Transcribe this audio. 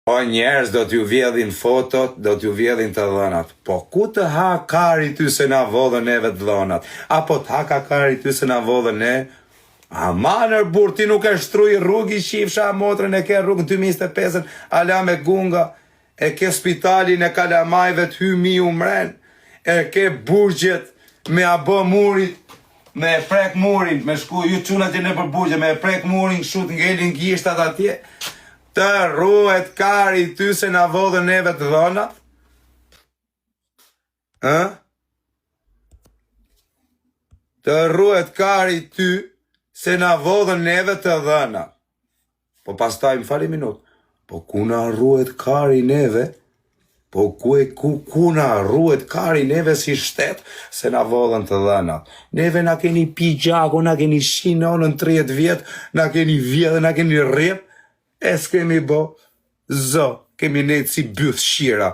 O njerëz do t'ju vjedhin fotot, do t'ju vjedhin të dhënat. Po ku të ha kari ty se na vodhën neve të dhënat? Apo t'ha ka kari ty se na vodhën ne? Amanër burr, ti nuk e shtruj rrugi qifsha motrën e ke rrugën 2025-ën, ala me gunga, e ke spitalin e kalamajve të hymi umren, e ke burgjet me abë murit, me e prek murin, me shku ju qunat e në për burgje, me e prek murin, shut ngelin gjishtat atje, të ruhet kari ty se na vodhën neve të dhënat? Të ruhet kari ty se na vodhën neve të dhënat. Po pastaj më fali minut. Po ku na ruhet kari neve? Po ku na ruhet kari neve si shtet se na vodhën të dhënat? Neve na keni pi gjaku, na keni shinonën 30 vjet, na keni vjedhë, na keni rrep, e s'kemi bo, kemi nejtë si byth shira.